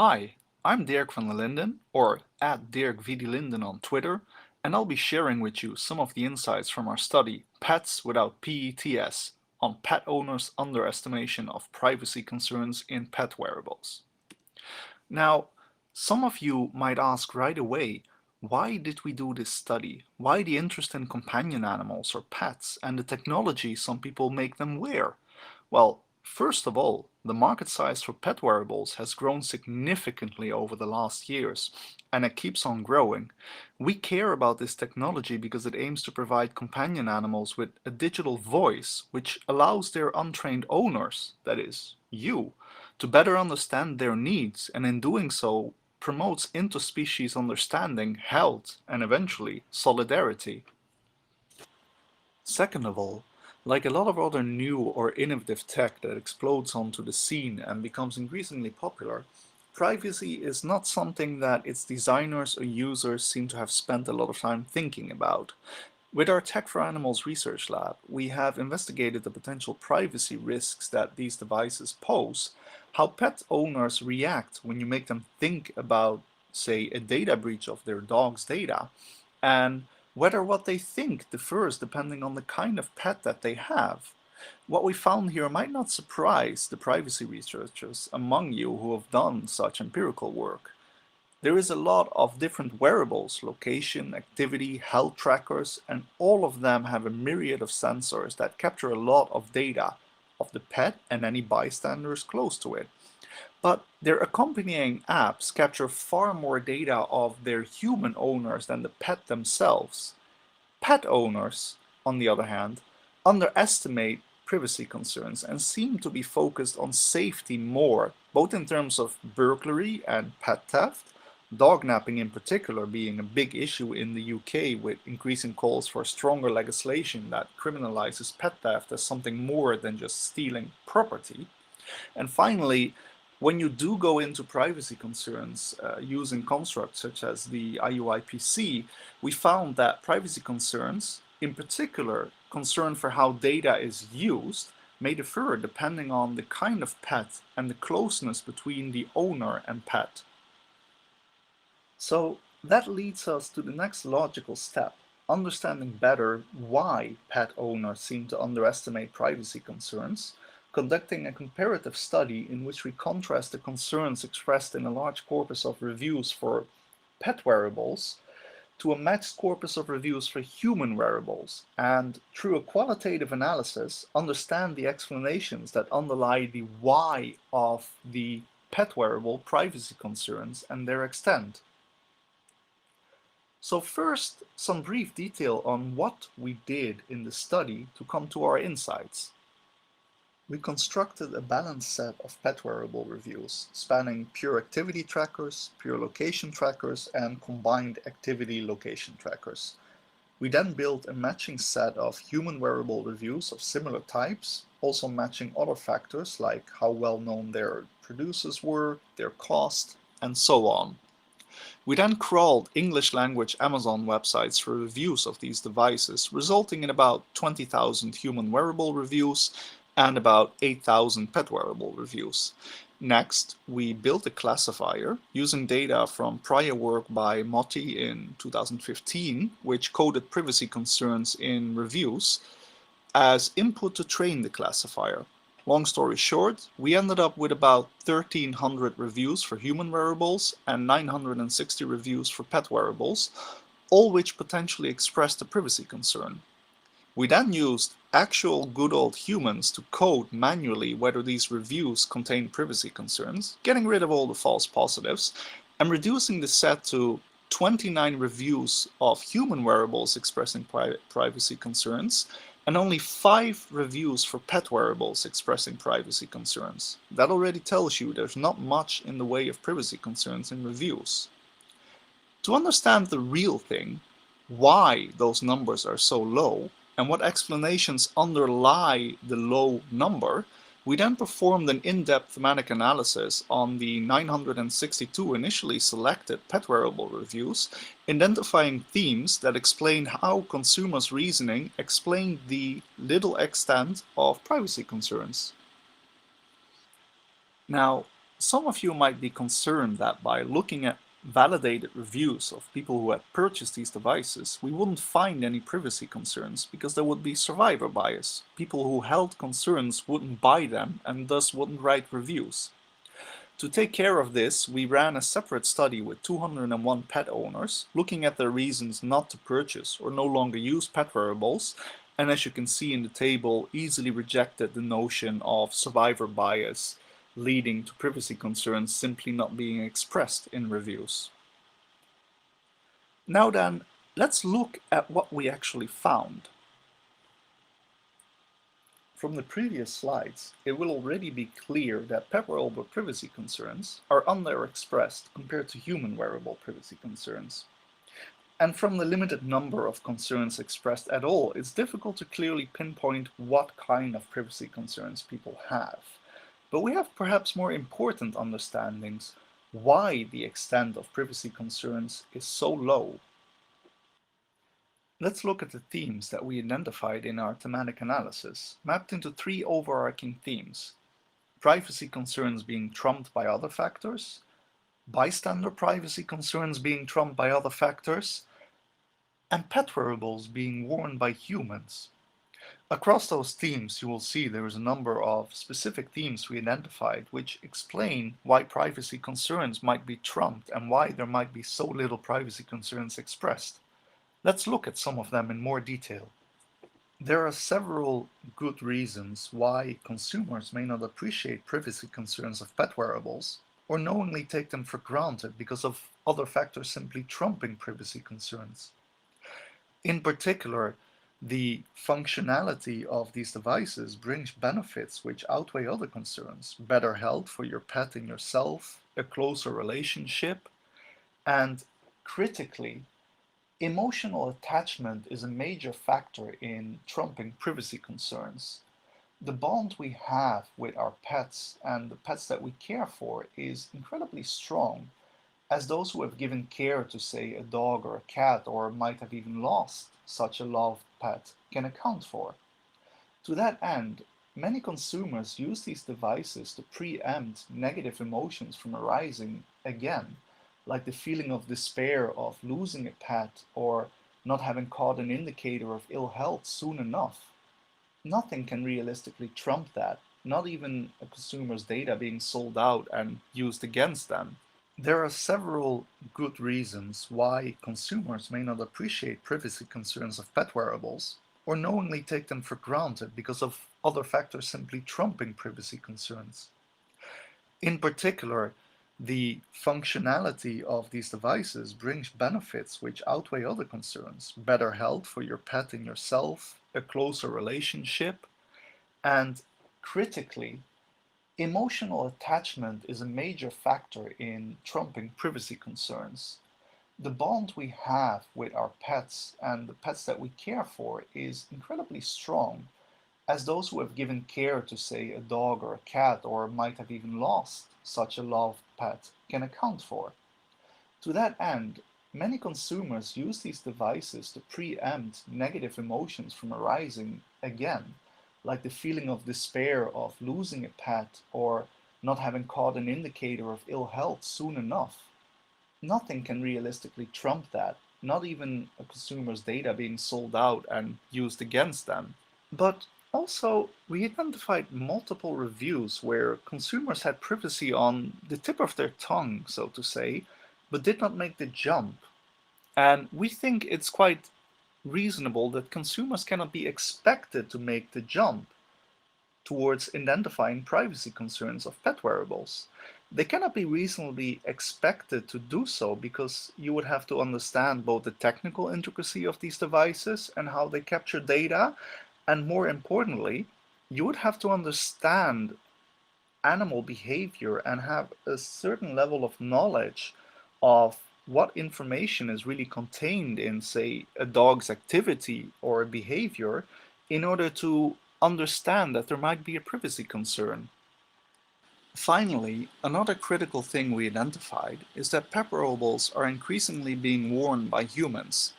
Hi, I'm Dirk van der Linden, or at Dirk V. D. Linden on Twitter, and I'll be sharing with you some of the insights from our study, Pets Without PETS, on pet owners' underestimation of privacy concerns in pet wearables. Now, some of you might ask right away, why did we do this study? Why the interest in companion animals or pets and the technology some people make them wear? Well, first of all, the market size for pet wearables has grown significantly over the last years, and it keeps on growing. We care about this technology because it aims to provide companion animals with a digital voice, which allows their untrained owners, that is, you, to better understand their needs, and in doing so, promotes interspecies understanding, health, and eventually solidarity. Second of all, like a lot of other new or innovative tech that explodes onto the scene and becomes increasingly popular, privacy is not something that its designers or users seem to have spent a lot of time thinking about. With our Tech for Animals research lab, we have investigated the potential privacy risks that these devices pose, how pet owners react when you make them think about, say, a data breach of their dog's data, and whether what they think differs depending on the kind of pet that they have. What we found here might not surprise the privacy researchers among you who have done such empirical work. There is a lot of different wearables, location, activity, health trackers, and all of them have a myriad of sensors that capture a lot of data of the pet and any bystanders close to it. But their accompanying apps capture far more data of their human owners than the pet themselves. Pet owners, on the other hand, underestimate privacy concerns and seem to be focused on safety more, both in terms of burglary and pet theft, dog napping in particular being a big issue in the UK with increasing calls for stronger legislation that criminalizes pet theft as something more than just stealing property. And finally, when you do go into privacy concerns using constructs such as the IUIPC, we found that privacy concerns, in particular concern for how data is used, may differ depending on the kind of pet and the closeness between the owner and pet. So that leads us to the next logical step, understanding better why pet owners seem to underestimate privacy concerns, conducting a comparative study in which we contrast the concerns expressed in a large corpus of reviews for pet wearables to a matched corpus of reviews for human wearables, and through a qualitative analysis, understand the explanations that underlie the why of the pet wearable privacy concerns and their extent. So first, some brief detail on what we did in the study to come to our insights. We constructed a balanced set of pet wearable reviews, spanning pure activity trackers, pure location trackers, and combined activity location trackers. We then built a matching set of human wearable reviews of similar types, also matching other factors like how well known their producers were, their cost, and so on. We then crawled English language Amazon websites for reviews of these devices, resulting in about 20,000 human wearable reviews and about 8,000 pet wearable reviews. Next, we built a classifier using data from prior work by Motti in 2015, which coded privacy concerns in reviews, as input to train the classifier. Long story short, we ended up with about 1,300 reviews for human wearables and 960 reviews for pet wearables, all which potentially expressed a privacy concern. We then used actual good old humans to code manually whether these reviews contain privacy concerns, getting rid of all the false positives, and reducing the set to 29 reviews of human wearables expressing privacy concerns, and only 5 reviews for pet wearables expressing privacy concerns. That already tells you there's not much in the way of privacy concerns in reviews. To understand the real thing, why those numbers are so low, and what explanations underlie the low number, we then performed an in-depth thematic analysis on the 962 initially selected pet wearable reviews, identifying themes that explain how consumers' reasoning explained the little extent of privacy concerns. Now, Some of you might be concerned that by looking at validated reviews of people who had purchased these devices, we wouldn't find any privacy concerns because there would be survivor bias. People who held concerns wouldn't buy them and thus wouldn't write reviews. To take care of this, we ran a separate study with 201 pet owners, looking at their reasons not to purchase or no longer use pet wearables, and as you can see in the table, easily rejected the notion of survivor bias, leading to privacy concerns simply not being expressed in reviews. Now then, let's look at what we actually found. From the previous slides, it will already be clear that pet wearable privacy concerns are underexpressed compared to human wearable privacy concerns. And from the limited number of concerns expressed at all, it's difficult to clearly pinpoint what kind of privacy concerns people have. But we have perhaps more important understandings why the extent of privacy concerns is so low. Let's look at the themes that we identified in our thematic analysis, mapped into three overarching themes: privacy concerns being trumped by other factors, bystander privacy concerns being trumped by other factors, and pet wearables being worn by humans. Across those themes, you will see there is a number of specific themes we identified which explain why privacy concerns might be trumped and why there might be so little privacy concerns expressed. Let's look at some of them in more detail. There are several good reasons why consumers may not appreciate privacy concerns of pet wearables or knowingly take them for granted because of other factors simply trumping privacy concerns. In particular, the functionality of these devices brings benefits which outweigh other concerns: better health for your pet and yourself, a closer relationship, and critically, emotional attachment is a major factor in trumping privacy concerns. The bond we have with our pets and the pets that we care for is incredibly strong, as those who have given care to, say, a dog or a cat, or might have even lost such a loved pet, can account for. To that end, many consumers use these devices to preempt negative emotions from arising again, like the feeling of despair of losing a pet or not having caught an indicator of ill health soon enough. Nothing can realistically trump that, not even a consumer's data being sold out and used against them. There are several good reasons why consumers may not appreciate privacy concerns of pet wearables or knowingly take them for granted because of other factors simply trumping privacy concerns. In particular, the functionality of these devices brings benefits which outweigh other concerns: better health for your pet and yourself, a closer relationship, and critically, emotional attachment is a major factor in trumping privacy concerns. The bond we have with our pets and the pets that we care for is incredibly strong, as those who have given care to, say, a dog or a cat, or might have even lost such a loved pet, can account for. To that end, many consumers use these devices to preempt negative emotions from arising again, like the feeling of despair of losing a pet or not having caught an indicator of ill health soon enough. Nothing can realistically trump that, not even a consumer's data being sold out and used against them. But also, we identified multiple reviews where consumers had privacy on the tip of their tongue, so to say, but did not make the jump. And we think it's quite reasonable that consumers cannot be expected to make the jump towards identifying privacy concerns of pet wearables. They cannot be reasonably expected to do so because you would have to understand both the technical intricacy of these devices and how they capture data, and more importantly, you would have to understand animal behavior and have a certain level of knowledge of what information is really contained in, say, a dog's activity or behavior in order to understand that there might be a privacy concern. Finally, another critical thing we identified is that pet wearables are increasingly being worn by humans.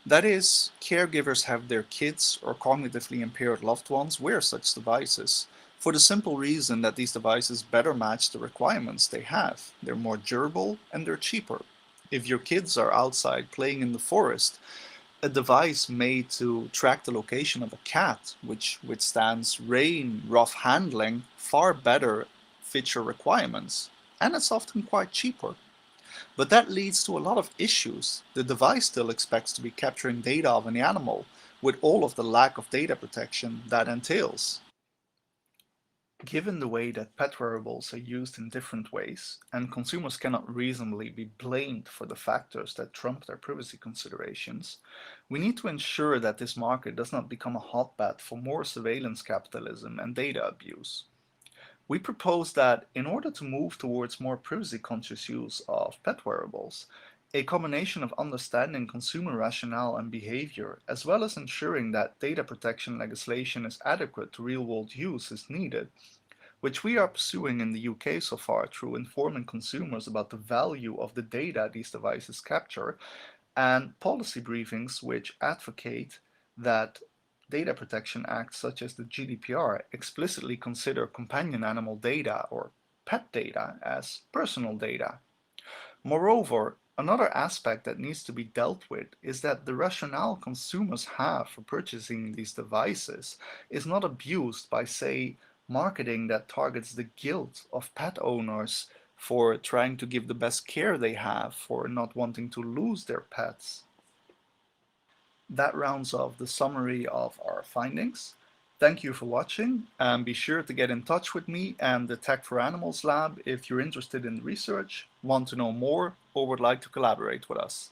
That is, caregivers have their kids or cognitively impaired loved ones wear such devices, for the simple reason that these devices better match the requirements they have. They're more durable and they're cheaper. If your kids are outside playing in the forest, a device made to track the location of a cat, which withstands rain, rough handling, far better fits your requirements. And it's often quite cheaper. But that leads to a lot of issues. The device still expects to be capturing data of an animal, with all of the lack of data protection that entails. Given the way that pet wearables are used in different ways, and consumers cannot reasonably be blamed for the factors that trump their privacy considerations, we need to ensure that this market does not become a hotbed for more surveillance capitalism and data abuse. We propose that in order to move towards more privacy-conscious use of pet wearables, a combination of understanding consumer rationale and behavior, as well as ensuring that data protection legislation is adequate to real-world use, is needed, which we are pursuing in the UK so far through informing consumers about the value of the data these devices capture, and policy briefings which advocate that data protection acts such as the GDPR explicitly consider companion animal data or pet data as personal data. Moreover, another aspect that needs to be dealt with is that the rationale consumers have for purchasing these devices is not abused by, say, marketing that targets the guilt of pet owners for trying to give the best care they have, for not wanting to lose their pets. That rounds off the summary of our findings. Thank you for watching, and be sure to get in touch with me and the Tech for Animals Lab if you're interested in research, want to know more, or would like to collaborate with us.